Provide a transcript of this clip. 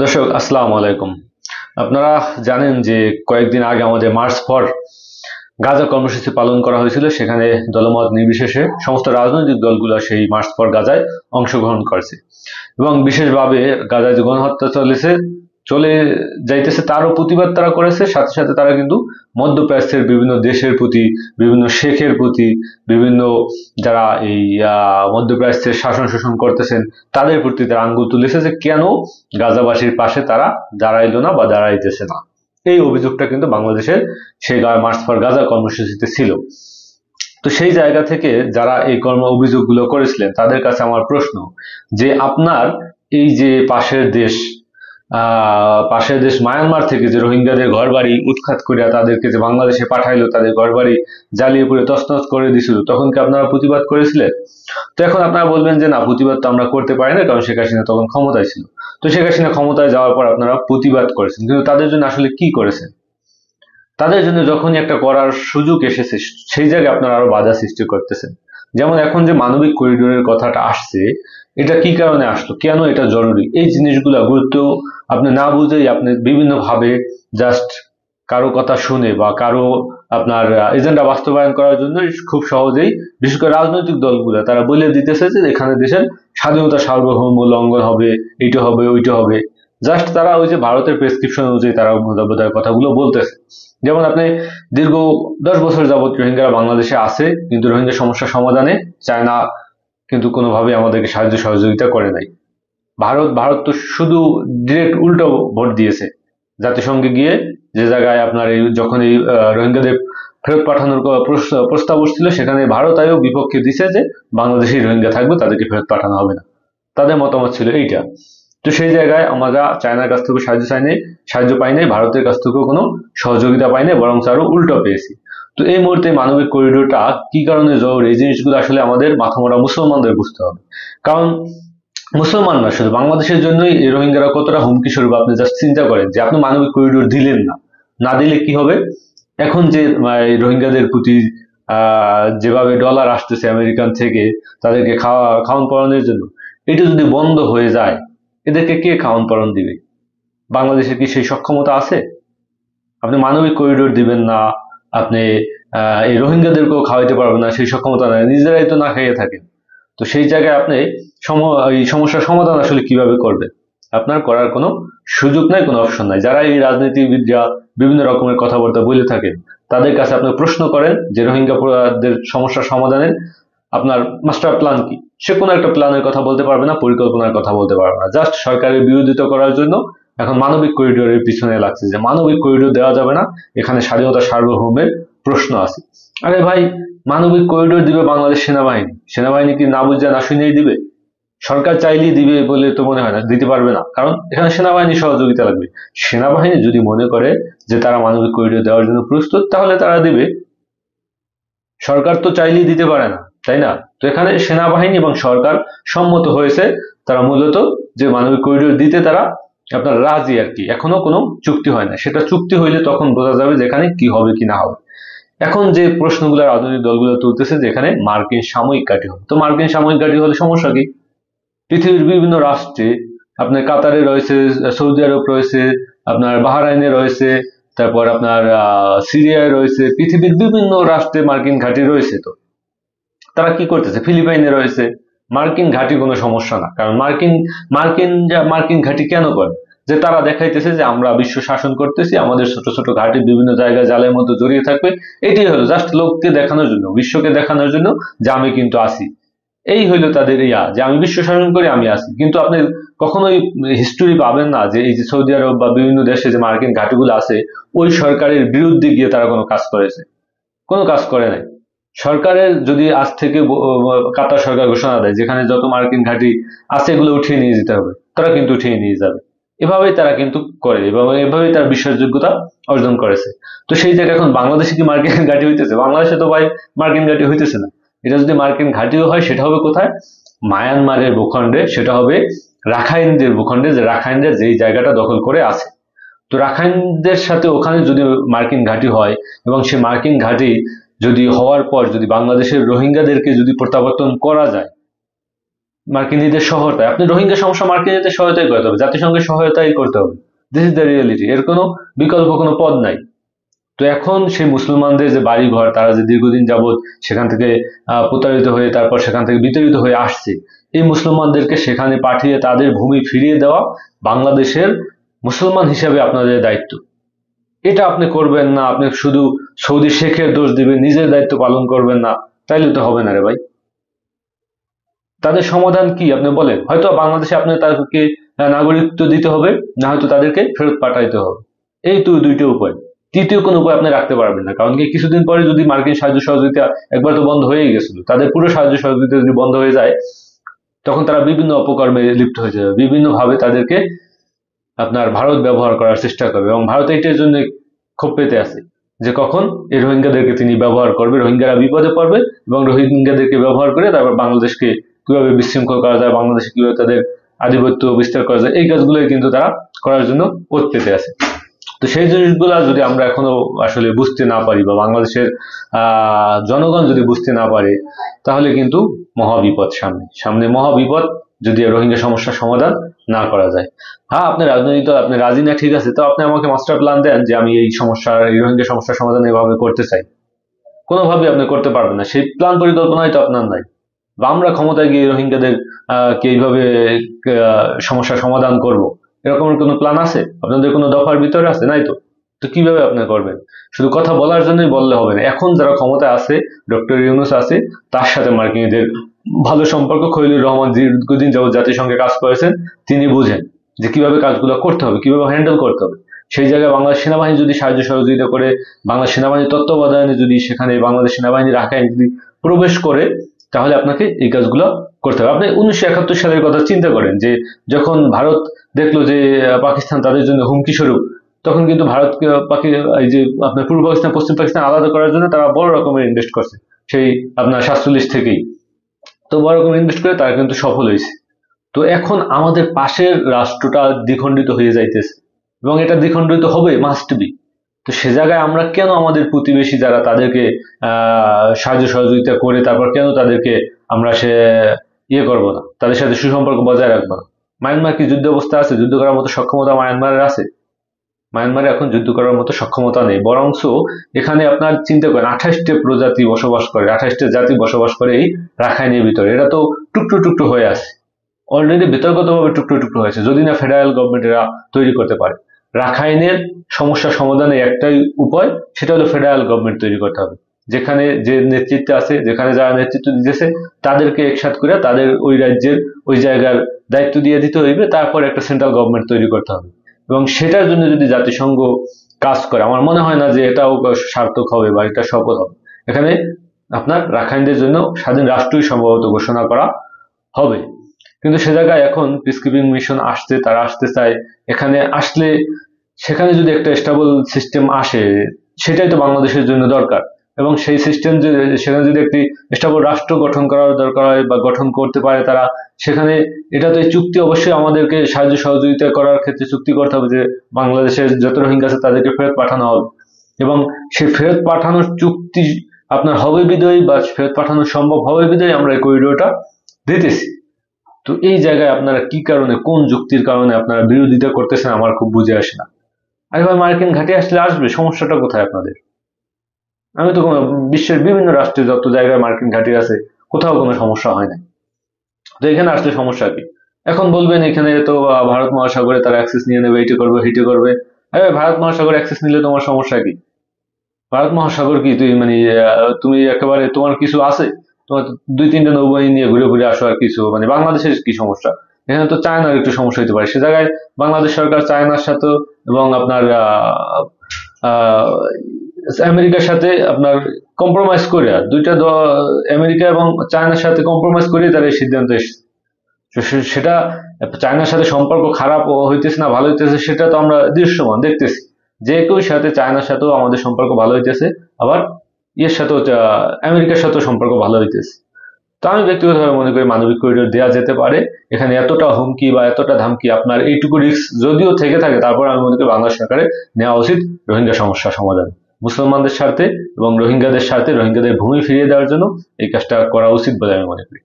দর্শক আসসালামু আলাইকুম। আপনারা জানেন যে কয়েকদিন আগে আমাদের মার্চ ফর গাজা কর্মসূচি পালন করা হয়েছিল। সেখানে দলমত নির্বিশেষে সমস্ত রাজনৈতিক দলগুলো সেই মার্চ ফর গাজায় অংশগ্রহণ করেছে এবং বিশেষভাবে গাজায় যে গণহত্যা চলে যাইতেছে তারও প্রতিবাদ তারা করেছে। সাথে সাথে তারা কিন্তু মধ্যপ্রাচ্যের বিভিন্ন দেশের প্রতি, বিভিন্ন শেখের প্রতি, বিভিন্ন যারা এই মধ্যপ্রাচ্যের শাসন শোষণ করতেছেন তাদের প্রতি তারা আঙ্গুল তুলেছে যে কেন গাজাবাসীর পাশে তারা দাঁড়াইলো না বা দাঁড়াইতেছে না। এই অভিযোগটা কিন্তু বাংলাদেশের সেই মার্চ ফর গাজা কর্মসূচিতে ছিল। তো সেই জায়গা থেকে যারা এই অভিযোগগুলো করেছিলেন তাদের কাছে আমার প্রশ্ন যে আপনার এই যে পাশের দেশ মায়ানমার থেকে যে রোহিঙ্গাদের ঘরবাড়ি উৎখাত করিয়া তাদেরকে যে বাংলাদেশে পাঠাইলো, তাদের ঘরবাড়ি জ্বালিয়ে পুড়ে তছনছ করে দিছিল, তখন কি আপনারা প্রতিবাদ করেছিলেন? তো এখন আপনারা বলবেন যে না, প্রতিবাদ তো আমরা করতে পারি না, কারণ শেখ হাসিনা তখন ক্ষমতায় ছিল। তো শেখ হাসিনা ক্ষমতায় যাওয়ার পর আপনারা প্রতিবাদ করেছেন, কিন্তু তাদের জন্য আসলে কি করেছেন? তাদের জন্য যখনই একটা করার সুযোগ এসেছে সেই জায়গায় আপনারা আরো বাধা সৃষ্টি করতেছেন। যেমন এখন যে মানবিক করিডোরের কথাটা আসছে, এটা কি কারণে আসলো, কেন এটা জরুরি, এই জিনিসগুলা গুরুত্ব আপনি না বুঝেই আপনি বিভিন্ন ভাবে জাস্ট কারো কথা শুনে বা কারো আপনার এজেন্ডা বাস্তবায়ন করার জন্য খুব সহজেই, বিশেষ করে রাজনৈতিক দলগুলো তারা বলে দিতেছে যে এখানে দেশের স্বাধীনতা সার্বভৌম লঙ্ঘন হবে, এইটা হবে ওইটা হবে। জাস্ট তারা ওই যে ভারতের প্রেসক্রিপশন অনুযায়ী তারা বোধহয় কথাগুলো বলতেছে। যেমন আপনি দীর্ঘ 10 বছর যাবৎ রোহিঙ্গারা বাংলাদেশে আছে, কিন্তু রোহিঙ্গা সমস্যার সমাধানে চায়না কিন্তু কোনোভাবে আমাদেরকে সাহায্য সহযোগিতা করে নাই। ভারত তো শুধু ডিরেক্ট উল্টো ভোট দিয়েছে জাতিসংঘে গিয়ে, যে জায়গায় আপনার এই যখন এই রোহিঙ্গাদের ফেরত পাঠানোর প্রস্তাব উঠছিল, সেখানে ভারত আয়ও বিপক্ষে দিছে যে বাংলাদেশেই রোহিঙ্গা থাকবে, তাদেরকে ফেরত পাঠানো হবে না। তাদের মতামত ছিল এইটা। তো সেই জায়গায় আমরা চায়নার কাছ থেকে সাহায্য পাই নাই, ভারতের কাছ থেকেও কোনো সহযোগিতা পাই নাই, বরং আরো উল্টো পেয়েছি। তো এই মুহূর্তে মানবিক করিডোরটা কি কারণে জরুরি, এই জিনিসগুলো আসলে আমাদের মাথামোটা মুসলমানদের বুঝতে হবে। কারণ মুসলমান না, শুধু বাংলাদেশের জন্যই এই রোহিঙ্গারা কতটা হুমকি স্বরূপ আপনি জাস্ট চিন্তা করেন যে আপনি মানবিক করিডোর দিলেন না, না দিলে কি হবে। এখন যে এই রোহিঙ্গাদের প্রতি যেভাবে ডলার আসতেছে আমেরিকান থেকে তাদেরকে খাওয়ান পরানোর জন্য, এটা যদি বন্ধ হয়ে যায়, এদেরকে কে খাওয়ান পরান দিবে? বাংলাদেশের কি সেই সক্ষমতা আছে? আপনি মানবিক করিডোর দিবেন না, আপনি এই রোহিঙ্গাদেরকেও খাওয়াইতে পারবেন না, সেই সক্ষমতা নাই, নিজেরাই তো না খাইয়ে থাকেন। তো সেই জায়গায় আপনি এই সমস্যার সমাধান আসলে কিভাবে করবেন? আপনার করার কোনো সুযোগ নাই, কোনো অপশন নাই। যারা এই রাজনীতিবিদরা বিভিন্ন রকমের কথাবার্তা বলে থাকেন, তাদের কাছে আপনি প্রশ্ন করেন যে রোহিঙ্গাদের সমস্যার সমাধানের আপনার মাস্টার প্ল্যান কি? সে কোনো একটা প্ল্যানের কথা বলতে পারবে না, পরিকল্পনার কথা বলতে পারবে না। জাস্ট সরকারের বিরোধিতা করার জন্য এখন মানবিক করিডোরের পিছনে লাগছে যে মানবিক করিডোর দেওয়া যাবে না, এখানে স্বাধীনতা সার্বভৌমের প্রশ্ন আছে। আরে ভাই, মানবিক করিডোর দিবে বাংলাদেশ সেনাবাহিনী, সেনাবাহিনী কি না বুঝে না শুনেই দিবে? সরকার চাইলেই দিবে বলে তো মনে হয় না, দিতে পারবে না, কারণ এখানে সেনাবাহিনীর সহযোগিতা লাগবে। সেনাবাহিনী যদি মনে করে যে তারা মানবিক করিডোর দেওয়ার জন্য প্রস্তুত, তাহলে তারা দিবে। সরকার তো চাইলেই দিতে পারে না, তাই না? তো এখানে সেনাবাহিনী এবং সরকার সম্মত হয়েছে, তারা মূলত যে মানবিক করিডোর দিতে তারা আপনার রাজি আর কি। এখনো কোনো চুক্তি হয় না, সেটা চুক্তি হইলে তখন বোঝা যাবে যেখানে কি হবে কি না হবে। এখন যে প্রশ্নগুলো রাজনৈতিক দলগুলো তুলতেছে যে এখানে মার্কিন সাময়িক ঘাঁটি হবে, তো মার্কিন সাময়িক ঘাঁটি হলে সমস্যা কি? পৃথিবীর বিভিন্ন রাষ্ট্রে আপনার কাতারে রয়েছে, সৌদি আরব রয়েছে, আপনার বাহরাইনে রয়েছে, তারপর আপনার সিরিয়ায় রয়েছে, পৃথিবীর বিভিন্ন রাষ্ট্রে মার্কিন ঘাঁটি রয়েছে। তো তারা কি করতেছে? ফিলিপাইনে রয়েছে। মার্কিন ঘাঁটি কোনো সমস্যা না, কারণ মার্কিন ঘাঁটি কেন করে? যে তারা দেখাইতেছে যে আমরা বিশ্ব শাসন করতেছি, আমাদের ছোট ছোট ঘাঁটি বিভিন্ন জায়গায় জালের মধ্যে জড়িয়ে থাকবে। এটাই হলো জাস্ট লোককে দেখানোর জন্য, বিশ্বকে দেখানোর জন্য যে আমি কিন্তু আছি। এই হইলো তাদের যে আমি বিশ্ব শাসন করি, আমি আছি। কিন্তু আপনি কখনোই হিস্টোরি পাবেন না যে এই যে সৌদি আরব বা বিভিন্ন দেশে যে মার্কিন ঘাঁটিগুলো আছে, ওই সরকারের বিরুদ্ধে গিয়ে তারা কোনো কাজ করেছে? কোনো কাজ করে নাই। সরকারের যদি আজ থেকে কাতার সরকার ঘোষণা দেয় যেখানে যত মার্কিন ঘাঁটি আছে এগুলো উঠিয়ে নিয়ে যেতে হবে, তারা কিন্তু উঠিয়ে নিয়ে যাবে। এভাবেই তারা কিন্তু করে এবং এভাবেই তার বিশ্বাসযোগ্যতা অর্জন করেছে। তো সেই জায়গায় এখন বাংলাদেশে কি মার্কিন ঘাঁটি হইতেছে? বাংলাদেশে তো ভাই মার্কিন ঘাঁটি হইতেছে না। এটা যদি মার্কিন ঘাঁটিও হয়, সেটা হবে কোথায়? মায়ানমারের ভূখণ্ডে, সেটা হবে রাখাইনদের ভূখণ্ডে, যে রাখাইনদের যেই জায়গাটা দখল করে আছে। তো রাখাইনদের সাথে ওখানে যদি মার্কিন ঘাঁটি হয় এবং সে মার্কিন ঘাঁটি যদি হওয়ার পর যদি বাংলাদেশের রোহিঙ্গাদেরকে যদি প্রত্যাবর্তন করা যায়, মার্কিনীদের সহায়তায়, আপনি রোহিঙ্গা সমস্যা মার্কিনীদের সহায়তাই করতে হবে, জাতিসংঘের সহায়তাই করতে হবে। দিস ইজ দ্য রিয়েলিটি, এর কোনো বিকল্প কোনো পদ নাই। তো এখন সেই মুসলমানদের যে বাড়ি ঘর, তারা যে দীর্ঘদিন যাবৎ সেখান থেকে প্রতারিত হয়ে তারপর সেখান থেকে বিতাড়িত হয়ে আসছে, এই মুসলমানদেরকে সেখানে পাঠিয়ে তাদের ভূমি ফিরিয়ে দেওয়া বাংলাদেশের মুসলমান হিসেবে আপনাদের দায়িত্ব। এটা আপনি করবেন না, আপনি শুধু সৌদি শেখের দোষ দিবেন, নিজের দায়িত্ব পালন করবেন না, তাইলে তো হবে না রে ভাই। তাদের সমাধান কি আপনি বলেন? হয়তো বাংলাদেশে আপনি তাদেরকে নাগরিকত্ব দিতে হবে, না হয়তো তাদেরকে ফেরত পাঠাইতে হবে। এই তো দুইটা উপায়, তৃতীয় কোনো উপায় আপনি রাখতে পারবেন না। কারণ কি, কিছুদিন পরে যদি মার্কিন সাহায্য সহযোগিতা, একবার তো বন্ধ হয়েই গেছিল, তাদের পুরো সাহায্য সহযোগিতা যদি বন্ধ হয়ে যায়, তখন তারা বিভিন্ন অপকর্মে লিপ্ত হয়ে যাবে, বিভিন্নভাবে তাদেরকে আপনার ভারত ব্যবহার করার চেষ্টা করবে। এবং ভারত এইটার জন্য ক্ষোভ পেতে আছে যে কখন এই রোহিঙ্গাদেরকে তিনি ব্যবহার করবে, রোহিঙ্গারা বিপদে পড়বে এবং রোহিঙ্গাদেরকে ব্যবহার করে তারপর বাংলাদেশকে কিভাবে বিশৃঙ্খল করা যায়, বাংলাদেশে কিভাবে তাদের আধিপত্য বিস্তার করা যায়, এই কাজগুলোই কিন্তু তারা করার জন্য ওত পেতে আছে। তো সেই জিনিসগুলা যদি আমরা এখনো আসলে বুঝতে না পারি, বা বাংলাদেশের জনগণ যদি বুঝতে না পারে, তাহলে কিন্তু মহাবিপদ সামনে সামনে মহাবিপদ, যদি রোহিঙ্গা সমস্যার সমাধান না করা যায়। হ্যাঁ, আপনি রাজনৈতিক দল, আপনি রাজি না, ঠিক আছে, তো আপনি আমাকে মাস্টার প্ল্যান দেন যে আমি এই রোহিঙ্গা সমস্যার সমাধান এভাবে করতে চাই। কোনোভাবে আপনি করতে পারবেন না, সেই প্ল্যান পরিকল্পনাই তো আপনার নাই। বা আমরা ক্ষমতায় গিয়ে রোহিঙ্গাদের কে এইভাবে সমস্যার সমাধান করব, এরকম কোনো প্ল্যান আছে আপনাদের? কোনো দফার ভিতরে আছে? নাই তো। তো কিভাবে আপনি করবেন? শুধু কথা বলার জন্যই বললে হবে না। এখন যারা ক্ষমতায় আছে, ডক্টর ইউনূস আছে, তার সাথে মার্কিনীদের ভালো সম্পর্ক। খলিলুর রহমান দীর্ঘদিন যাবত জাতিসংঘে কাজ করেছেন, তিনি বুঝেন যে কিভাবে কাজগুলো করতে হবে, কিভাবে হ্যান্ডেল করতে হবে। সেই জায়গায় বাংলাদেশ সেনাবাহিনী যদি সাহায্য সহযোগিতা করে, বাংলাদেশ সেনাবাহিনীর তত্ত্বাবধানে যদি সেখানে বাংলাদেশ সেনাবাহিনী রাখাইন যদি প্রবেশ করে, তাহলে আপনাকে এই কাজগুলো করতে হবে। আপনি 1971 সালের কথা চিন্তা করেন, যে যখন ভারত দেখলো যে পাকিস্তান তাদের জন্য হুমকি স্বরূপ, তখন কিন্তু ভারতকে এই যে আপনার পূর্ব পাকিস্তান পশ্চিম পাকিস্তান আলাদা করার জন্য তারা বড় রকমের ইনভেস্ট করছে, সেই আপনার 47 থেকেই। তো বড় রকমের ইনভেস্ট করে তারা কিন্তু সফল হয়েছে। তো এখন আমাদের পাশের রাষ্ট্রটা দ্বিখণ্ডিত হয়ে যাইতেছে, এবং এটা দ্বিখণ্ডিত হবে, মাস্ট বি। তো সে জায়গায় আমরা কেন আমাদের প্রতিবেশী যারা, তাদেরকে সাহায্য সহযোগিতা করে তারপর কেন তাদেরকে আমরা করবো না, তাদের সাথে সুসম্পর্ক বজায় রাখবো না? মায়ানমার কি যুদ্ধ অবস্থা আছে? যুদ্ধ করার মতো সক্ষমতা মায়ানমারের আছে? মায়ানমারে এখন যুদ্ধ করার মতো সক্ষমতা নেই। বরঞ্চ এখানে আপনার চিন্তা করেন, 28টা প্রজাতি বসবাস করে, 28টা জাতি বসবাস করে এই রাখাইনের ভিতরে। এটা তো টুকরো টুকরো হয়ে আছে, অলরেডি বিতর্কতভাবে টুকরো টুকরো হয়েছে, যদি না ফেডারেল গভর্নমেন্ট এরা তৈরি করতে পারে। রাখাইনের সমস্যা সমাধানের একটাই উপায়, সেটা হলো ফেডারেল গভর্নমেন্ট তৈরি করতে হবে। যেখানে যে নেতৃত্বে আছে, যেখানে যারা নেতৃত্ব দিতেছে, তাদেরকে একসাথ করে তাদের ওই রাজ্যের ওই জায়গার দায়িত্ব দিয়ে দিতে হইবে। তারপর একটা সেন্ট্রাল গভর্নমেন্ট তৈরি করতে হবে, এবং সেটার জন্য যদি জাতিসংঘ কাজ করে, আমার মনে হয় না যে এটাও সার্থক হবে বা এটা সফল হবে। এখানে আপনার রাখাইনদের জন্য স্বাধীন রাষ্ট্রই সম্ভবত ঘোষণা করা হবে। কিন্তু সে জায়গায় এখন পিসকিপিং মিশন আসছে, তারা আসতে চায়। এখানে আসলে সেখানে যদি একটা স্টেবল সিস্টেম আসে, সেটাই তো বাংলাদেশের জন্য দরকার। এবং সেই সিস্টেম সেখানে যদি একটি স্টেবল রাষ্ট্র গঠন করার দরকার হয় বা গঠন করতে পারে তারা, সেখানে এটা তো এই চুক্তি অবশ্যই আমাদেরকে সাহায্য সহযোগিতা করার ক্ষেত্রে চুক্তি করতে হবে যে বাংলাদেশের যত রোহিঙ্গা আছে তাদেরকে ফেরত পাঠানো হবে। এবং সেই ফেরত পাঠানোর চুক্তি আপনার হবে বিদয়ী, বা ফেরত পাঠানো সম্ভব হবে বিদয়ী আমরা এই করিডোরটা দিতেছি। তো এই জায়গায় আপনারা কি কারণে, কোন যুক্তির কারণে আপনারা বিরোধিতা করতেছেন, আমার খুব বুঝে আসে না। আরে ভাই, মার্কিন ঘাঁটি আসলে আসবে, সমস্যাটা কোথায় আপনাদের? আমি তো বিশ্বের বিভিন্ন রাষ্ট্রে যত জায়গায় মার্কিন ঘাঁটি আছে, কোথাও কোনো সমস্যা হয় না। তো এখানে আসলে সমস্যা কি? এখন বলবেন এখানে তো ভারত মহাসাগরে তারা অ্যাক্সেস নিয়ে নেবে, এইটা করবে হিটে করবে। আরে ভারত মহাসাগরে অ্যাক্সেস নিলে তোমার সমস্যা কি? ভারত মহাসাগর কি তুই মানে তুমি একেবারে তোমার কিছু আছে? তোমার 2-3টা নৌবাহিনী নিয়ে ঘুরে ঘুরে আসো, আর কিছু মানে বাংলাদেশের কি সমস্যা? এখানে তো চায়নার একটু সমস্যা হতে পারে, সে জায়গায় বাংলাদেশ সরকার চায়নার সাথে এবং আপনার আমেরিকার সাথে আপনার কম্প্রোমাইজ করে, আমেরিকা এবং চায়নার সাথে কম্প্রোমাইজ করে তারা এই সিদ্ধান্ত এসেছে। সেটা চায়নার সাথে সম্পর্ক খারাপ হইতেছে না ভালো হইতেছে, সেটা তো আমরা দৃশ্যমান দেখতেছি। যে কেউ সাথে, চায়নার সাথেও আমাদের সম্পর্ক ভালো হইতেছে, আবার ইয়ের সাথেও আমেরিকার সাথেও সম্পর্ক ভালো হইতেছে। তো আমি ব্যক্তিগতভাবে মনে করি মানবিক করিডোর দেওয়া যেতে পারে। এখানে এতটা হুমকি বা এতটা ধামকি, আপনার এইটুকু রিস্ক যদিও থেকে থাকে, তারপর আমি মনে করি বাংলাদেশ সরকারের নেওয়া উচিত রোহিঙ্গা সমস্যা সমাধান। মুসলমানদের স্বার্থে এবং রোহিঙ্গাদের স্বার্থে, রোহিঙ্গাদের ভূমি ফিরিয়ে দেওয়ার জন্য এই কাজটা করা উচিত বলে আমি মনে করি।